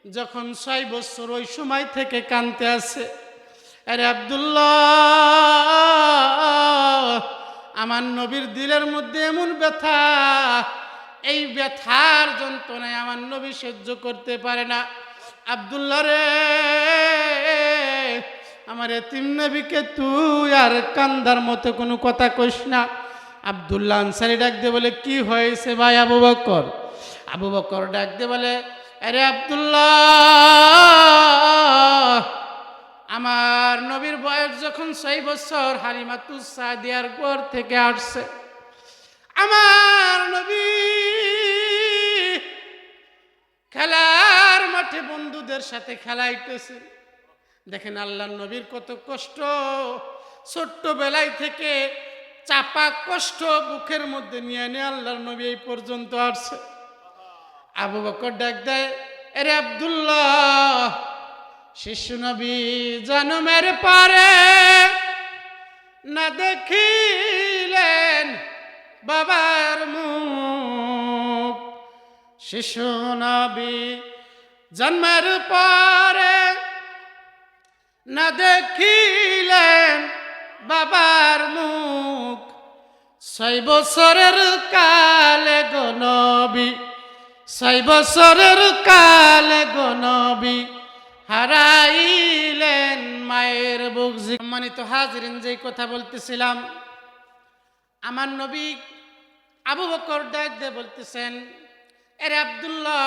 যখন 6 বছর ওই সময় থেকে কাঁদতে আছে, আরে আব্দুল্লাহ, আমার নবীর দিলের মধ্যে এমন ব্যথা, এই ব্যথার যন্ত্রণায় আমার নবী সহ্য করতে পারে না। আব্দুল্লাহ রে, আমার এতিম নবীকে তুই আর কান্দার মতো কোনো কথা কইস না। আব্দুল্লাহ আনসারী ডাক দিয়ে বলে, কি হয়েছে ভাই আবু বকর? আবু বকর ডাক দিয়ে বলে, আরে আব্দুল্লাহ, আমার নবীর বয়স যখন 6 বছর হালিমাতুস সাদিয়ার ঘর থেকে আসছে, আমার নবী খেলার মাঠে বন্ধুদের সাথে খেলাইতেছে। দেখেন আল্লাহর নবীর কত কষ্ট, ছোট্টবেলায় থেকে চাপা কষ্ট বুকের মধ্যে নিয়ে নিয়ে আল্লাহর নবী এই পর্যন্ত আসছে। আবু বকর ডাক দেয়, আরে আব্দুল্লাহ, শিশু নবী জন্মের পরে না দেখিলেন বাবার মুখ, শিশু নবী জন্মের পরে না দেখিলেন বাবার মুখ, 6 বছরের কালে গো নবী, 6 বছরের কালে গো নবী হারাইলেন মায়ের বুক। সম্মানিত হাজরিন, যেই কথা বলতেছিলাম, আমার নবী আবু বকর ডাক দিয়ে বলতেছেন, আরে আব্দুল্লাহ,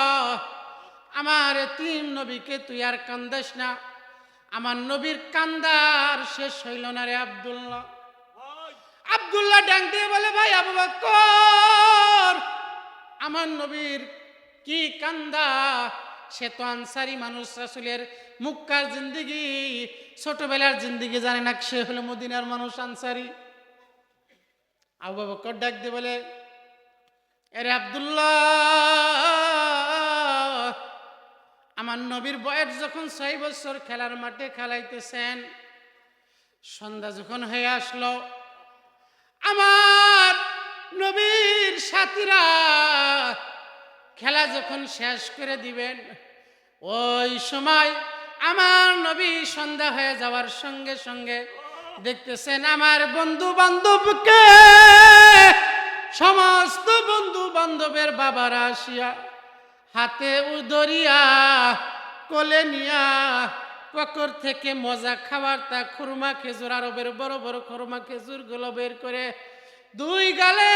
আমার এতিম নবীকে তুই আর কান্দাস না। আমার নবীর কান্দার শেষ হইল না রে আব্দুল্লাহ। আব্দুল্লাহ ডাক দিয়ে বলে, ভাই আবু বকর, আমার নবীর কি কান্দা? সে তো আনসারি মানুষ, রাসূলের মুক্কার জিন্দিগি, ছোটবেলার জিন্দিগি জানে না, সে হলো মদিনার মানুষ, আনসারি। আবু বকর ডাক দিয়ে বলে, আরে আব্দুল্লাহ, আমার নবীর বয়স যখন 6 বছর খেলার মাঠে খেলাইতেছেন, সন্ধ্যা যখন হয়ে আসলো, আমার নবীর সাথীরা খেলা যখন শেষ করে দিবেন, ওই সময় আমার নবী সন্ধ্যা হয়ে যাওয়ার সঙ্গে সঙ্গে দেখতেছেন আমার বন্ধু বান্ধবকে, সমস্ত বন্ধু বান্ধবের বাবারা আসিয়া হাতে উদরিয়া কোলে নিয়া পকর থেকে মজা খাবার তা খুরমা খেজুর, আরবের বড় বড় খুরমা খেজুর গুলো বের করে 2 গালে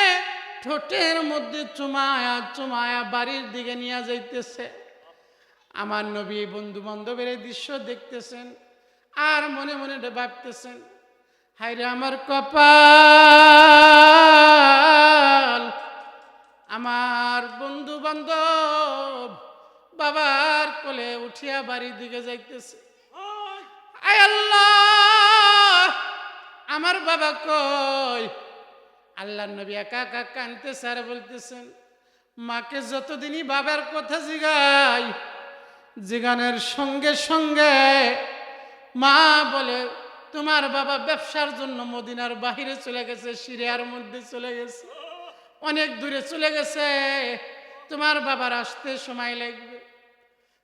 ঠোঁটের মধ্যে চুমায়া চুমায়া বাড়ির দিকে নিয়ে যাইতেছে। আমার নবী বন্ধু বান্ধবের এই দৃশ্য দেখতেছেন আর মনে মনে ভাবতেছেন, হায়রে আমার কপাল, আমার বন্ধু বান্ধব বাবার কোলে উঠিয়া বাড়ির দিকে যাইতেছে। আয় আল্লাহ, আমার বাবা কই? আল্লাহর নবী একা একা কাঁদতেছে আর বলতেছেন, মাকে যতদিনই বাবার কথা জিগাই, জিগানের সঙ্গে সঙ্গে মা বলে, তোমার বাবা ব্যবসার জন্য মদিনার বাহিরে চলে গেছে, সিরিয়ার মধ্যে চলে গেছে, অনেক দূরে চলে গেছে, তোমার বাবার আসতে সময় লাগবে।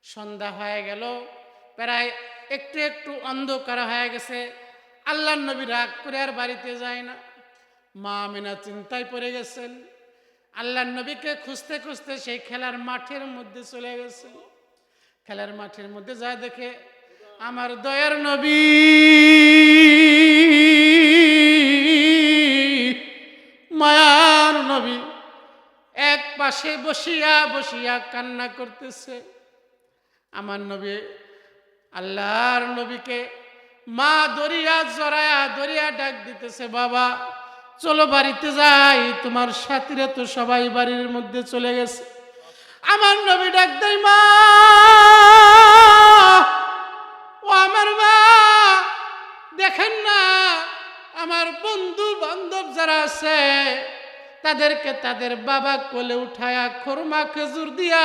সন্ধ্যা হয়ে গেল, প্রায় একটু একটু অন্ধকার হয়ে গেছে। আল্লাহর নবী রাগ করে আর বাড়িতে যায় না। মা আমিনা চিন্তায় পড়ে গেছেন, আল্লাহর নবীকে খুঁজতে খুঁজতে সেই খেলার মাঠের মধ্যে চলে গেছে। খেলার মাঠের মধ্যে যায় দেখে আমার দয়ার নবী মায়ার নবী এক পাশে বসিয়া বসিয়া কান্না করতেছে। আমার নবী আল্লাহর নবীকে মা দরিয়া জড়ায়া দরিয়া ডাক দিতেছে, বাবা চলো বাড়িতে যাই, তোমার সাথীরা তো সবাই বাড়ির মধ্যে চলে গেছে। আমার নবী ডাক দেয়, মা, ও আমার মা, দেখেন না আমার বন্ধু বান্ধব যারা আছে তাদেরকে তাদের বাবা কোলে উঠায়া খুরমা খেজুর দিয়া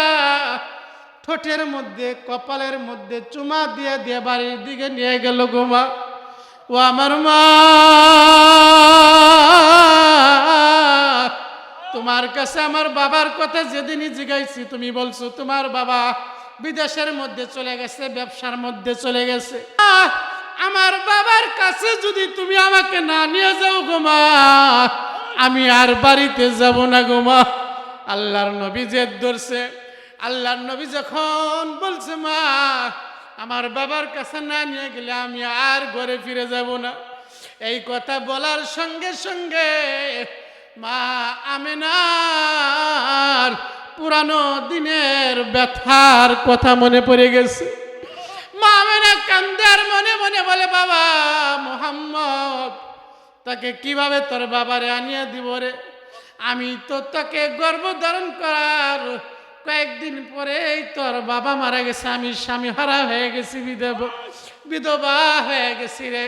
ঠোঁটের মধ্যে কপালের মধ্যে চুমা দিয়ে দিয়ে বাড়ির দিকে নিয়ে গেল গো মা। ও আমার মা, তোমার কাছে আমার বাবার কথা যেদিনই জিগাইছি তুমি বলছো তোমার বাবা বিদেশের মধ্যে চলে গেছে, ব্যবসার মধ্যে চলে গেছে। আমার বাবার কাছে যদি তুমি আমাকে না নিয়ে যাও গো মা, আমি আর বাড়িতে যাব না গো মা। আল্লাহর নবী জেদ ধরছে। আল্লাহর নবী যখন বলছে মা আমার বাবার কাছে না নিয়ে গেলে আমি আর ঘরে ফিরে যাব না, এই কথা বলার সঙ্গে সঙ্গে মা আমেনার পুরানো দিনের ব্যথার কথা মনে পড়ে গেছে। মা আমেনা কান্দে আর মনে মনে বলে বাবা মুহাম্মদ, তাকে কিভাবে তোর বাবারে আনিয়ে দিব রে? আমি তো তাকে গর্ভধারণ করার কয়েকদিন পরেই তোর বাবা মারা গেছে, আমি স্বামী হারা হয়ে গেছি, বিধবা হয়ে গেছি রে।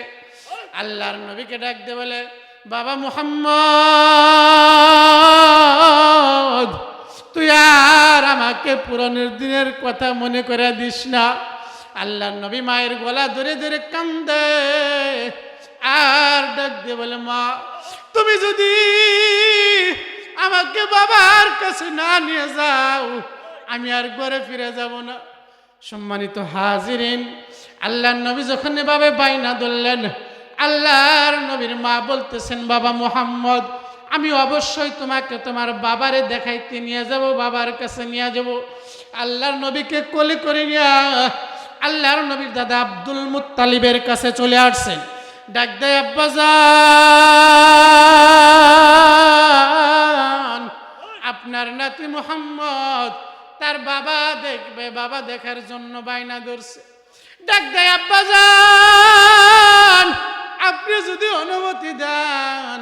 আল্লাহর নবীকে ডাক দিয়ে বলে বাবা মুহাম্মদ, তুই আর আমাকে পুরানোর দিনের কথা মনে করে দিস না। আল্লাহর নবী মায়ের গলা ধরে ধরে কান্দে আর ডাক দিয়ে বলে মা তুমি যদি আমাকে বাবার কাছে না নিয়ে যাও আমি আর ঘরে ফিরে যাব না। সম্মানিত হাজিরিন, আল্লাহর নবী যখন এভাবে বাইনা ধরলেন, আল্লাহর নবীর মা বলতেছেন বাবা মুহাম্মদ, আমি অবশ্যই তোমাকে তোমার বাবারে দেখাইতে নিয়ে যাব, বাবার কাছে নিয়ে যাব। আল্লাহর নবীকে কোলে করে নিয়ে আল্লাহর নবীর দাদা আব্দুল মুত্তালিবের কাছে চলে আসছেন। ডাক দেয় আব্বাজান, আপনার নাতি মুহাম্মদ তার বাবা দেখবে, বাবা দেখার জন্য বায়না ধরছে। ডাক দেয় আব্বাজান, আপনি যদি অনুমতি দেন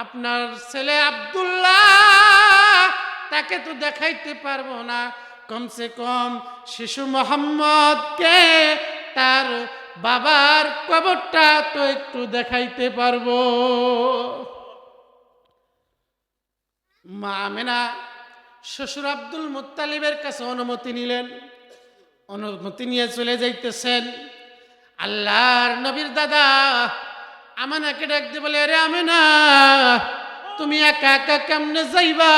আপনার ছেলে আব্দুল্লাহ তাকে তো দেখাইতে পারবো না, কমসে কম শিশু মোহাম্মদকে তার বাবার কবরটা তো একটু দেখাইতে পারবো। মা আমেনা শ্বশুর আব্দুল মুত্তালিবের কাছে অনুমতি নিলেন। অনুমতি নিয়ে চলে যাইতেছেন। আল্লাহর নবীর দাদা আমানাকে ডাক দিয়ে বলে রে আমেনা, তুমি একা একা কেমনে যাইবা?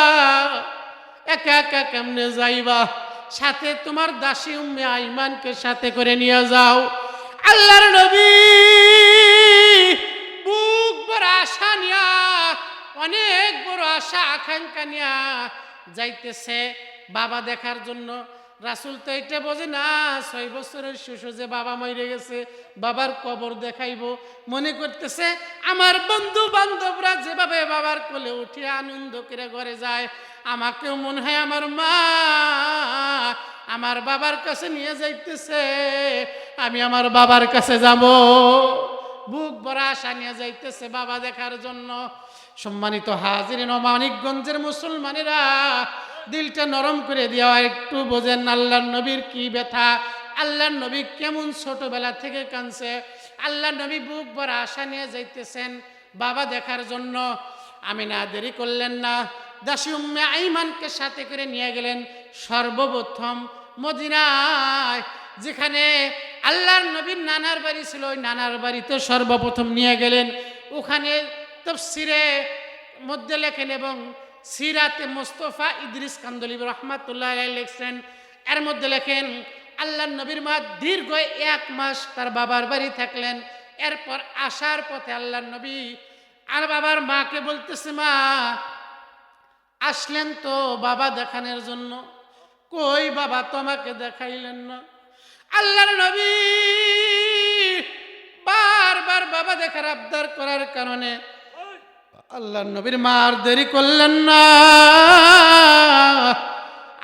একা একা কেমনে যাইবা? সাথে তোমার দাসী উম্মে আইমানকে সাথে করে নিয়ে যাও। আল্লাহর নবী বুক বড় আশা নিয়া, অনেক বড় আশা আকাঙ্ক্ষা নিয়া যাইতেছে বাবা দেখার জন্য। রাসূল তো এটা বোঝে না 6 বছরের শিশু যে বাবা মরে গেছে, বাবার কবর দেখাইবো। মনে করতেছে আমার বন্ধু বান্ধবরা যেভাবে বাবার কোলে উঠে আনন্দ করে ঘরে যায়, আমাকেও মনে হয় আমার মা আমার বাবার কাছে নিয়ে যাইতেছে, আমি আমার বাবার কাছে যাব। বুক ভরা আশা নিয়ে যাইতেছে বাবা দেখার জন্য। সম্মানিত হাজিরিন ও মানিকগঞ্জের মুসলমানেরা, দিলটা নরম করে দেওয়া, একটু বোঝেন আল্লাহর নবীর কি ব্যথা, আল্লাহর নবী কেমন ছোটবেলা থেকে কাঁদছে। আল্লাহর নবী বুক ভরা আশা নিয়ে যাইতেছেন বাবা দেখার জন্য। আমিনা দেরি করলেন না, দাসী উম্মে আইমানকে সাথে করে নিয়ে গেলেন সর্বপ্রথম মদিনায়, যেখানে আল্লাহর নবীর নানার বাড়ি ছিল, ওই নানার বাড়িতে সর্বপ্রথম নিয়ে গেলেন। ওখানে তাফসিরে মধ্যে লেখেন এবং সিরাতে মুস্তাফা ইদ্রিস কান্দলিব রহমাতুল্লাহ আলাইহি লিখছেন, এর মধ্যে লেখেন আল্লাহর নবীর মা দীর্ঘ 1 মাস তার বাবার বাড়ি থাকলেন। এরপর আসার পথে আল্লাহর নবী আর বাবার মাকে বলতেছে মা আসলেন তো বাবা দেখানোর জন্য, কই বাবা তোমাকে দেখাইলেন না? আল্লাহর নবী বারবার বাবা দেখার আবদার করার কারণে আল্লাহর নবীর মা আর দেরি করলেন না।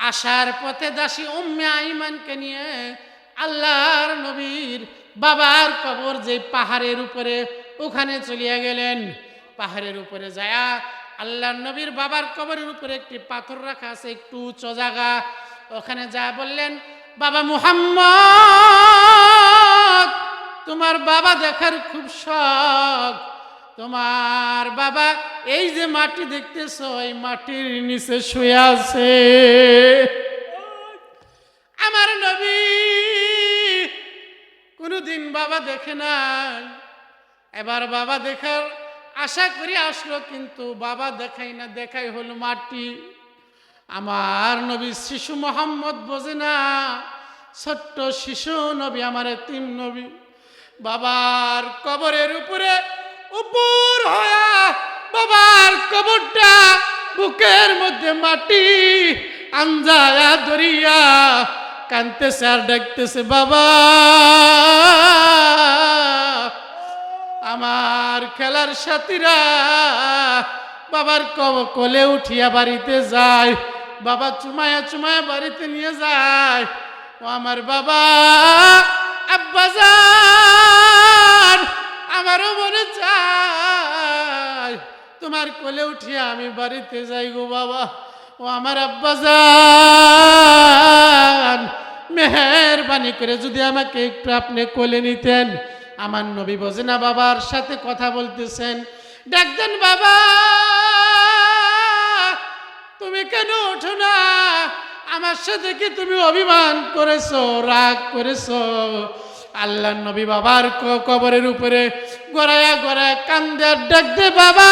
আসার পথে দাসী উম্মে আইমানকে নিয়ে আল্লাহর নবীর বাবার কবর যে পাহাড়ের উপরে, ওখানে চলিয়া গেলেন। পাহাড়ের উপরে যায়া আল্লাহর নবীর বাবার কবরের উপরে একটি পাথর রাখা আছে, একটু উঁচু জায়গা, ওখানে যা বললেন বাবা মুহাম্মদ তোমার বাবা দেখার খুব শখ, তোমার বাবা এই যে মাটি দেখতেছো এই মাটির নিচে শুয়ে আছে। আমার নবী কোনদিন বাবা দেখে নাই, এবার বাবা দেখার আশা করি আসলো, কিন্তু বাবা দেখাই না, দেখাই হলো মাটি। আমার নবী শিশু মোহাম্মদ বোঝে না ছোট্ট শিশু নবী, আমার এতিম নবী, বাবার কবরের উপরে উপর হয়া বাবার কবরটা বুকের মধ্যে মাটি আঞ্জায়া দরিয়া কানতেছে আর ডাকতেছে, বাবা আমার খেলার সাথীরা বাবার কোলে উঠিয়া বাড়িতে যায়, বাবা চুমায়া চুমায়া বাড়িতে নিয়ে যায়। ও আমার বাবা, আব্বাজান, আমারও মনে চায় তোমার কোলে উঠিয়া আমি বাড়িতে যাই গো বাবা। ও আমার আব্বাজান, মেহেরবানি করে যদি আমাকে একটু আপনি কোলে নিতেন। আমার নবী বোঝে না বাবার সাথে কথা বলতেছেন, ডাক দেন, বাবা তুমি কেন ওঠো না? আমার সাথে কি তুমি অভিমান করেছো, রাগ করেছো? আল্লাহ নবী বাবার কবরের উপরে গড়ায়া গড়ায়া কান্দে আর ডাক দে, বাবা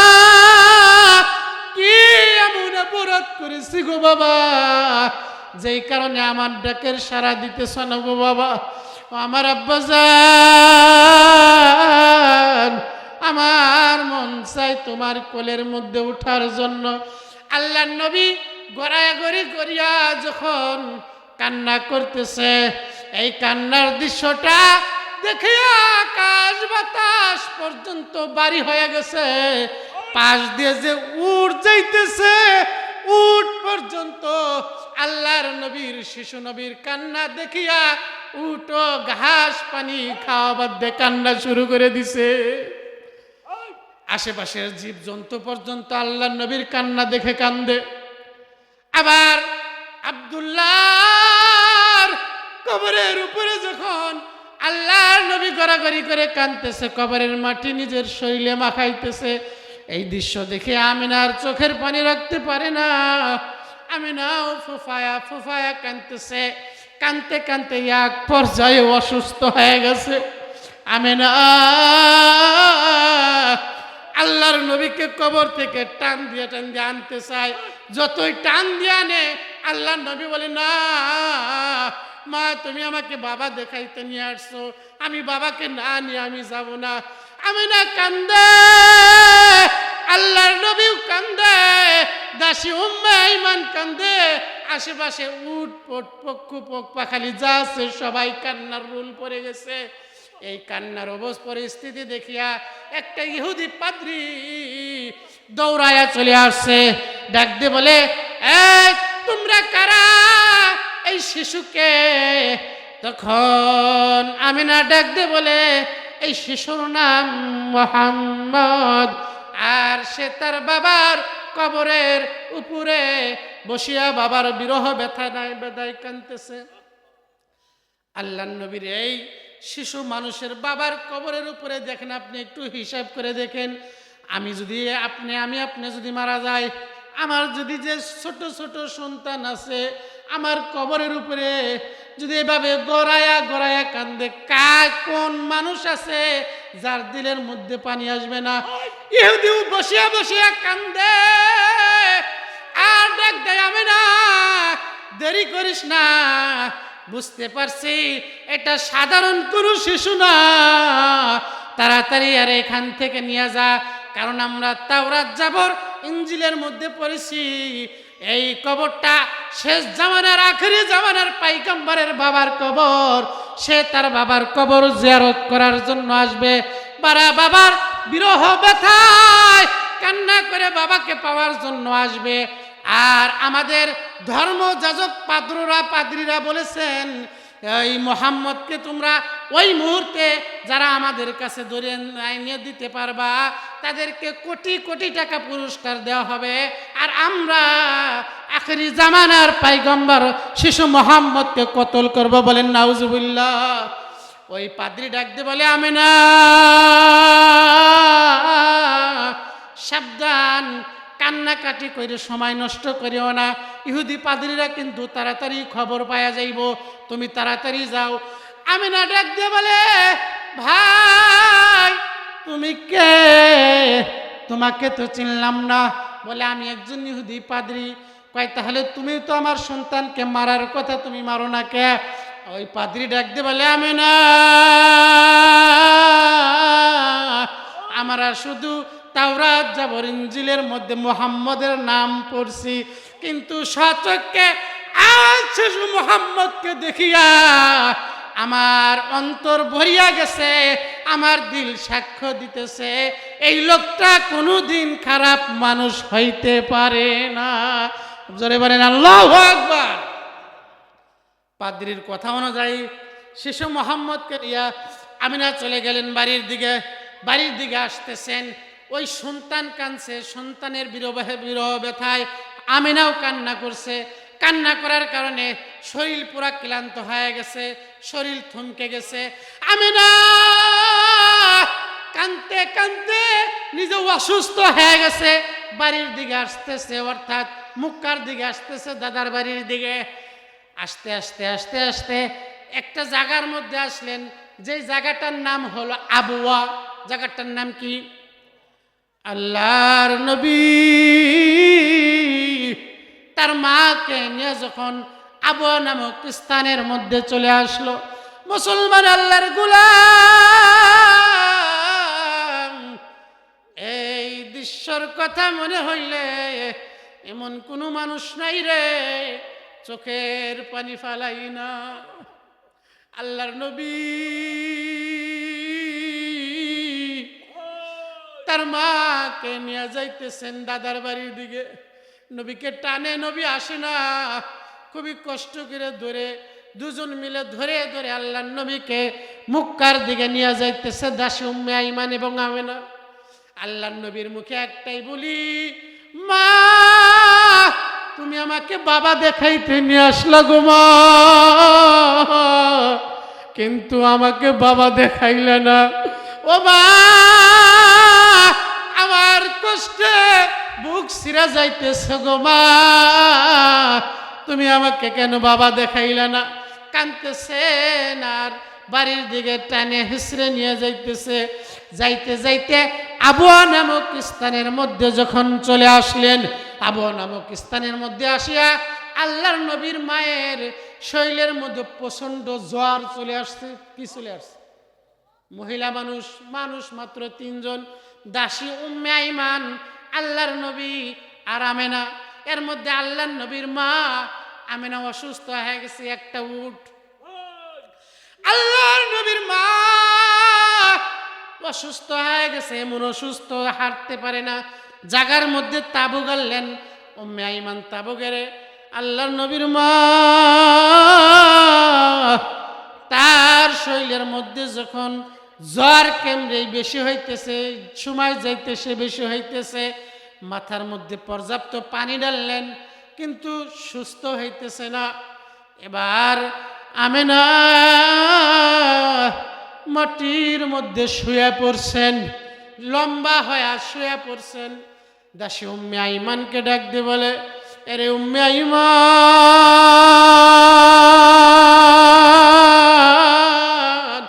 কি এমন অপরাধ করেছি গো বাবা, যেই কারণে আমার ডাকের সাড়া দিতেছ না গো বাবা? আমার আব্বাজান, আমার মন চাই তোমার কোলের মধ্যে উঠার জন্য। আল্লাহ নবী গড়ায়া গড়ি গড়িয়া যখন কান্না করতেছে, এই কান্নার দৃশ্যটা দেখে আকাশ বাতাস পর্যন্ত বাড়ি হয়ে গেছে। পাশ দিয়ে যে উট যাইতেছে, উট পর্যন্ত আল্লাহর নবীর শিশু নবীর কান্না দেখিয়া উটও ঘাস পানি খাওয়া বাদ দিয়ে কান্না শুরু করে দিছে। আশেপাশের জীব জন্তু পর্যন্ত আল্লাহর নবীর কান্না দেখে কান্দে। আবার আব্দুল্লাহর কবরের উপরে যখন আল্লাহর নবী গড়াগড়ি করে কাঁদতেছে, কবরের মাটি নিজের শরীরে মাখাইতেছে, এই দৃশ্য দেখে আমিনার চোখের পানি রাখতে পারে না। আমিনাও ফুফায়া ফুফায়া কাঁদতেছে, কাঁদতে কাঁদতে এক পর্যায়ে অসুস্থ হয়ে গেছে। আমিনা আল্লাহর নবীকে কবর থেকে টান দিয়ে আনতে চায়, যতই টান দিয়ে আনে আল্লাহর নবী বলে, না মা তুমি আমাকে বাবা দেখাইতে নিয়ে আসছো, আমি বাবাকে না নিয়ে আমি যাব না। আমি না কান্দে, আল্লাহর নবীও কান্দে, দাসী উম্মে আইমান কান্দে, আশেপাশে উট পট পক্ষু পক পাখালি যা আছে সবাই কান্নার রুল পড়ে গেছে। এই কান্নার পরিস্থিতি দেখিয়া একটা ইহুদি পাদ্রী দৌড়ায়া চলে আসছে, ডাক দিয়ে বলে, এই তোমরা কারা? এই শিশুকে। তখন আমিনা ডাক দিয়ে বলে, এই শিশুর নাম মুহাম্মদ, আর সে তার বাবার কবরের উপরে বসিয়া বাবার বিরহ ব্যথা নাই বেদায় কাঁদতেছে। আল্লাহ নবীর এই শিশু মানুষের বাবার কবরের উপরে দেখেন, আপনি একটু হিসাব করে দেখেন, আমি আপনি যদি মারা যায়, আমার যদি যে ছোট ছোট সন্তান আছে আমার কবরের উপরে যদি এভাবে গড়ায়া গড়ায়া কান্দে, কোন মানুষ আছে যার দিলের মধ্যে পানি আসবে না? ইহুদিও বসিয়া বসিয়া কান্দে আর ডাক দেয়, আমি না দেরি করিস না, বুঝতে পারছি এটা সাধারণ কোনো শিশু না, তাড়াতাড়ি আর এখান থেকে নিয়ে যা, কারণ আমরা তাওরাত জাবর ইনজিলের মধ্যে পড়েছি এই কবরটা শেষ জামানার আখেরি জামানার পাইগম্বরের বাবার কবর। সে তার বাবার কবর জিয়ারত করার জন্য আসবে, বাবার বিরহ ব্যথায় কান্না করে বাবাকে পাওয়ার জন্য আসবে। আর আমাদের ধর্ম যাজক পাদ্রীরা বলেছেন, এই মুহাম্মদকে তোমরা ওই মুহূর্তে যারা আমাদের কাছে ধরে আইনে দিতে পারবা তাদেরকে কোটি কোটি টাকা পুরস্কার দেওয়া হবে, আর আমরা আখেরি জামানার পাইগম্বর শিশু মুহাম্মদকে কতল করব। বলেন নাউজুবিল্লাহ। ওই পাদ্রী ডাক দিয়ে বলে, আমিনা সাবধান, কান্নাকাটি করে সময় নষ্ট করিও না। ইহুদি পাদ্রীরা কিন্তু তাড়াতাড়ি খবর পাওয়া যাইব, তুমি তাড়াতাড়ি যাও। আমিনা ডাক দিয়ে বলে, ভাই তুমি কে? তোমাকে তো চিনলাম না। বলে, আমি একজন ইহুদি পাদ্রী। কয়, তাহলে তুমি তো আমার সন্তানকে মারার কথা, তুমি মারো না কে? ওই পাদ্রী ডাকতে বলে আমেনা, আমরা শুধু তাওরাত জাবর ইনজিলের মধ্যে মুহাম্মদের নাম পড়ছি, কিন্তু সচক্ষে আজ শিশু মুহাম্মদকে দেখিয়া আমার অন্তর ভরিয়া গেছে, আমার দিল সাক্ষ্য দিতেছে এই লোকটা কোনোদিন খারাপ মানুষ হইতে পারে না। জোরে বলেন আল্লাহু আকবার। পাদ্রীর কথা অনুযায়ী শিশু মোহাম্মদকে নিয়ে আমিনা চলে গেলেন বাড়ির দিকে। বাড়ির দিকে আসতেছেন, ওই সন্তান কাঁদছে, সন্তানের বিরহ ব্যথায় আমিনাও কান্না করছে। কান্না করার কারণে শরীর পুরা ক্লান্ত হয়ে গেছে, শরীর থমকে গেছে। আমিনা কাঁদতে কাঁদতে নিজে অসুস্থ হয়ে গেছে, বাড়ির দিকে আসতেছে, অর্থাৎ মুক্কার দিকে আসতেছে, দাদার বাড়ির দিকে। আস্তে আস্তে আস্তে আস্তে একটা জায়গার মধ্যে আসলেন, যে জায়গাটার নাম হলো আবওয়া। জায়গাটার নাম কি? আল্লাহর নবী তার মাকে নিয়ে যখন আবওয়া নামক স্থানের মধ্যে চলে আসলো, মুসলমান আল্লাহর গোলাম, এই দৃশ্যর কথা মনে হইলে এমন কোনো মানুষ নাই রে চোখের পানি ফালাই না। আল্লাহর নবী তার মাকে নিয়ে যাইতেছেন দাদার বাড়ির দিকে। নবীকে টানে, নবী আসে না, খুবই কষ্ট করে ধরে, দুজন মিলে ধরে ধরে আল্লাহর নবীকে মুক্কার দিকে নিয়ে যাইতেছে দাসী উম্মে আইমান এবং আমেনা। আল্লাহর নবীর মুখে একটাই বলি, মা তুমি আমাকে বাবা দেখাইতে নিয়ে আসলা গো মা, কিন্তু আমাকে বাবা দেখাইলে না। ও মা, আমার কষ্টে বুক ছিঁড়া যাইতেছে গো মা, তুমি আমাকে কেন বাবা দেখাইলে না? কাঁদতেছেন আর বাড়ির দিকে টানে হিসড়ে নিয়ে যাইতেছে। যাইতে যাইতে আবওয়া নামক স্থানের মধ্যে যখন চলে আসলেন, আবওয়া নামক স্থানের মধ্যে আসিয়া আল্লাহর নবীর মায়ের শরীরের মধ্যে প্রচন্ড জ্বর চলে আসছে। কি চলে আসছে? মহিলা মানুষ, মানুষ মাত্র তিনজন, দাসী উম্মে আইমান, আল্লাহর নবী আর আমেনা। এর মধ্যে আল্লাহর নবীর মা আমেনা অসুস্থ হয়ে গেছে একটা উট। আল্লাহর নবীর মা অসুস্থ হয়ে গেছে, এমন অসুস্থ হাঁটতে পারে না। জাগার মধ্যে তাবু গাড়লেন, উম্মে আইমান তাবু গেড়ে আল্লাহর নবীর মা তার শরীরের মধ্যে যখন জ্বর কেমরে বেশি হইতেছে, সময় যাইতেছে বেশি হইতেছে, মাথার মধ্যে পর্যাপ্ত পানি ঢাললেন, কিন্তু সুস্থ হইতেছে না। এবার আমেনা মাটির মধ্যে শুয়ে পড়ছেন, লম্বা হয়ে শুয়ে পড়ছেন। দাসী উম্মে আইমানকে ডাক দিয়ে বলে, এরে উম্মে আইমান,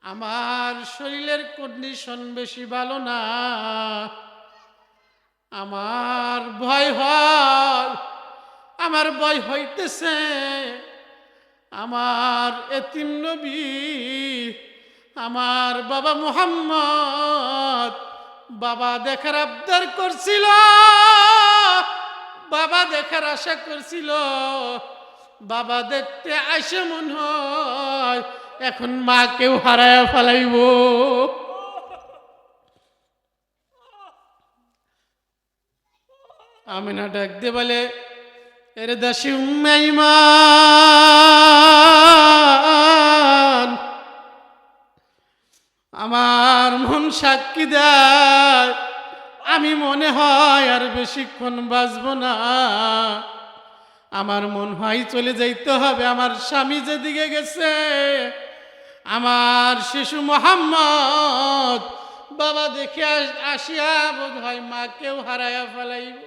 আমার শরীরের কন্ডিশন বেশি ভালো না, আমার ভয় হয়, আমার ভয় হইতেছে, আমার এতিম নবী, আমার বাবা মুহাম্মদ বাবা দেখার আবদার করছিল, বাবা দেখার আশা করছিল, বাবা দেখতে আসে মনে হয় এখন মাকেও হারায়া ফেলাইব। আমিনা ডাক দিয়ে বলে, এরে দাসী উম্মে আইমান, আমার মন সাক্ষী দেয় আমি মনে হয় আর বেশিক্ষণ বাঁচব না, আমার মন হয় চলে যাইতে হবে আমার স্বামী যেদিকে গেছে, আমার শিশু মোহাম্মদ বাবা দেখে আসিয়া বোধ হয় মাকেও হারায়া ফেলাইব।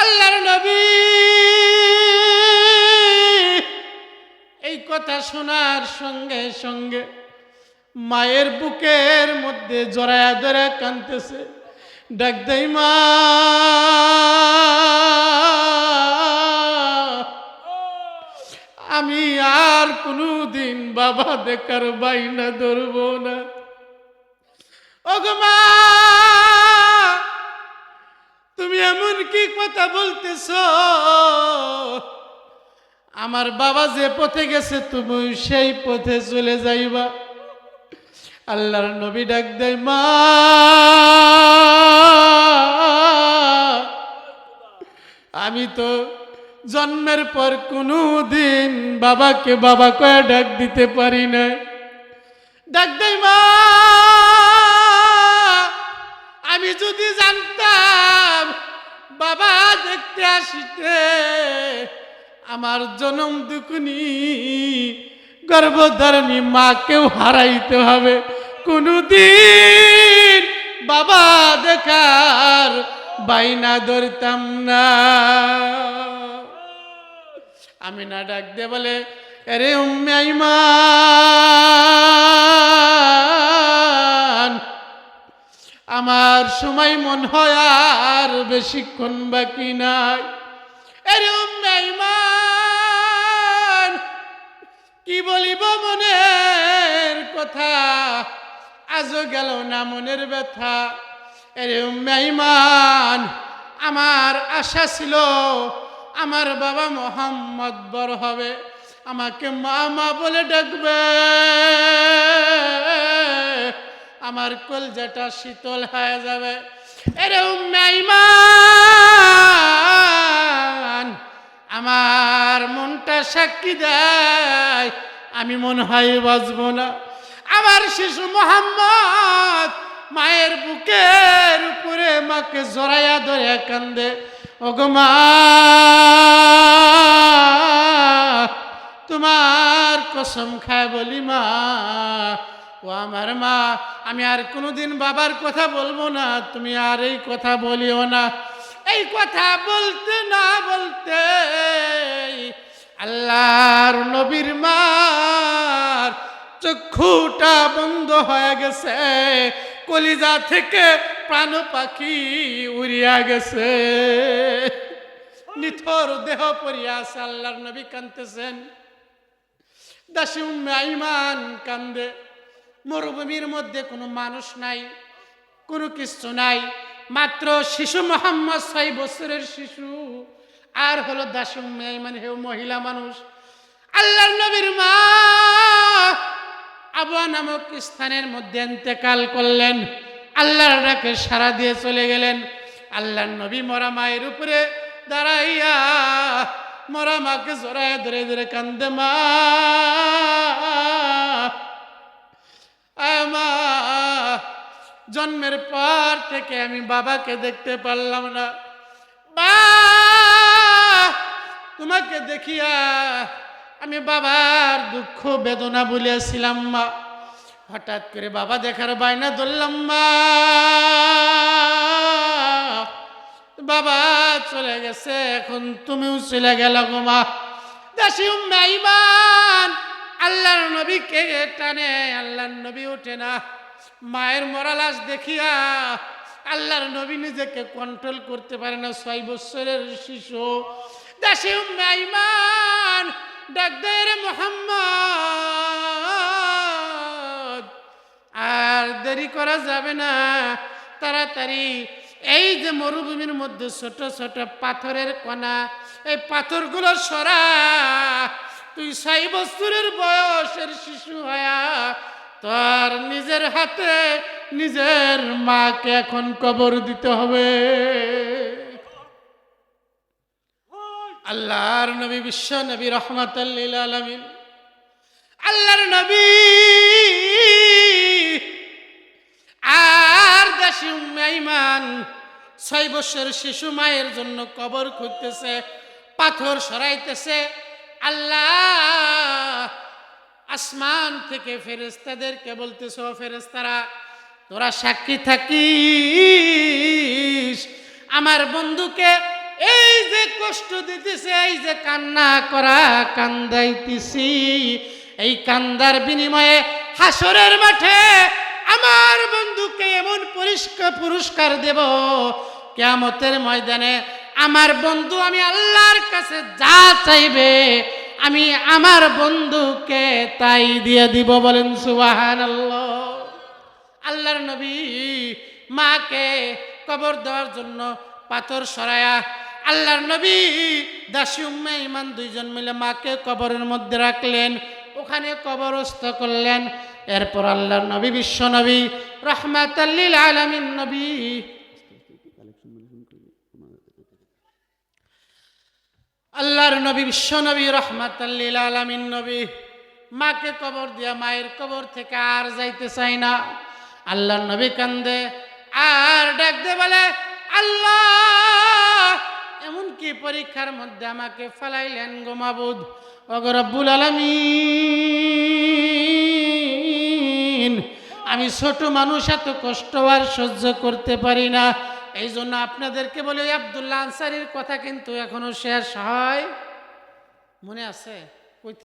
আল্লাহর নবী এই কথা শোনার সঙ্গে সঙ্গে মায়ের বুকের মধ্যে জড়ায়া ধরে কাঁদতেছে, ডাক দেই মা, আর কোনোদিন বাবা দেখার বাইনা ধরব না। ওগো মা, তুমি এমন কি কথা বলতেছ? আমার বাবা যে পথে গেছে তুমি সেই পথে চলে যাইবা। আল্লাহর নবী ডাক দেয়, মা আমি তো জন্মের পর কোনো দিন বাবাকে বাবা কয়ে ডাক দিতে পারি না। ডাক দেয়, মা আমি যদি জানতাম বাবা দেখতে আসিতে আমার জনম দুকুনি গর্ভধারণী মাকেও হারাইতে হবে, কোনদিন বাবা দেখার বাইনা ধরতাম না। আমি না ডাক দে বলে, আরে উম্মে আইমান, আমার সময় মন হয় আর বেশিক্ষণ বাকি নাই। আরে উম্মে আইমান, কি বলিব মনের কথা, আজও গেল না মনের ব্যথা। আরে উম্মে আইমান, আমার আশা ছিল আমার বাবা মোহাম্মদ বড় হবে, আমাকে মা মা বলে ডাকবে, আমার কলজাটা শীতল হয়ে যাবে। আরে উম্মে আইমান, আমার মনটা সাক্ষী দেয় আমি মনে হয় বাঁচব না। আমার শিশু মোহাম্মদ মায়ের বুকের উপরে মাকে জড়াইয়া ধরে কান্দে। ওগো মা, তোমার কসম খায় বলি মা, ও আমার মা, আমি আর কোনোদিন বাবার কথা বলবো না, তুমি আর এই কথা বলিও না। এই কথা বলতে না বলতে আল্লাহর নবীর মার চক্ষুটা বন্ধ হয়ে গেছে, কলিজা থেকে প্রাণ পাখি উড়িয়া গেছে, নিথর দেহ পড়িয়া আছে। আল্লাহর নবী কাঁদতেছেন, দাসী উম্মে আইমান কান্দে। মরুভূমির মধ্যে কোনো মানুষ নাই, কোনো কিছু নাই, মাত্র শিশু মোহাম্মদ 6 বছরের শিশু, আর হলো দাসী উম্মে আইমান, হেউ মহিলা মানুষ। আল্লাহর নবীর মা আবওয়া নামক স্থানের মধ্যে ইন্তেকাল করলেন। আল্লাহর ডাকে সাড়া দিয়ে চলে গেলেন। আল্লাহর নবী মরা মায়ের উপরে দাঁড়াইয়া মরা মাকে জড়াইয়া ধরে ধরে কান্দে, মা মা, জন্মের পর থেকে আমি বাবাকে দেখতে পারলাম না, মা তোমাকে দেখিয়া আমি বাবার দুঃখ বেদনা বলিয়াছিলাম মা, হঠাৎ করে বাবা দেখার বায়না ধরলাম মা, বাবা চলে গেছে, এখন তুমিও চলে গেল গো মা। দাসী উম্মে আইমান আল্লাহর নবীকে টানে, আল্লাহর নবী ওঠে না। মায়ের মরা লাশ দেখিয়া আল্লাহর নবী নিজেকে কন্ট্রোল করতে পারে না, 6 বছরের শিশু। দাসী উম্মে আইমান ডাক দেয়, রে মুহাম্মদ, আর দেরি করা যাবে না, তাড়াতাড়ি এই যে মরুভূমির মধ্যে ছোট ছোট পাথরের কণা, এই পাথরগুলো সরা, তুই 6 বছরের বয়সের শিশু হয়া তোর নিজের হাতে নিজের মাকে এখন কবর দিতে হবে। আল্লাহর নবী বিশ্ব নবী রহমাতাল লিল আলামিন, আল্লাহর নবী আর দাসী উম্মে আইমান 6 বছরের শিশু মায়ের জন্য কবর খুঁজতেছে, পাথর সরাইতেছে। আল্লাহ আসমান থেকে ফেরেশতাদেরকে বলতেছে, ও ফেরেশতারা, তোরা সাক্ষী থাকিস, আমার বন্ধুকে এই যে কষ্ট দিতেছে, এই যে কান্না করা কান্দাইতেছি, এই কান্দার বিনিময়ে হাসরের মাঠে আমার বন্ধুকে এমন পুরস্কার দেব, কিয়ামতের ময়দানে আমার বন্ধু আমি আল্লাহর কাছে যা চাইবে আমি আমার বন্ধুকে তাই দিয়ে দিব, বলেন সুবহানাল্লাহ। আল্লাহর নবী মাকে কবর দেওয়ার জন্য পাথর সরায়া, আল্লাহর নবী দাসী উম্মে ইমান দুইজন মিলে মাকে কবরের মধ্যে রাখলেন, ওখানে কবরস্থ করলেন। এরপর আল্লাহর নবী বিশ্ব নবী রাহমাতাল লিল আলামিন নবী আল্লাহর নবী বিশ্ব নবী রাহমাতাল লিল আলামিন নবী মাকে কবর দিয়া মায়ের কবর থেকে আর যাইতে চাই না। আল্লাহর নবী কান্দে আর ডাক দিয়ে বলে, আল্লাহ এমন কি পরীক্ষার মধ্যে আমাকে ফালাইলেন গো মাবুদ, ওগো রব্বুল আলামিন, আমি ছোট মানুষ, এত কষ্ট আর সহ্য করতে পারি না। এই জন্য আপনাদেরকে বলি, আব্দুল্লাহ আনসারীর কথা কিন্তু এখনো শেষ হয়, মনে আছে?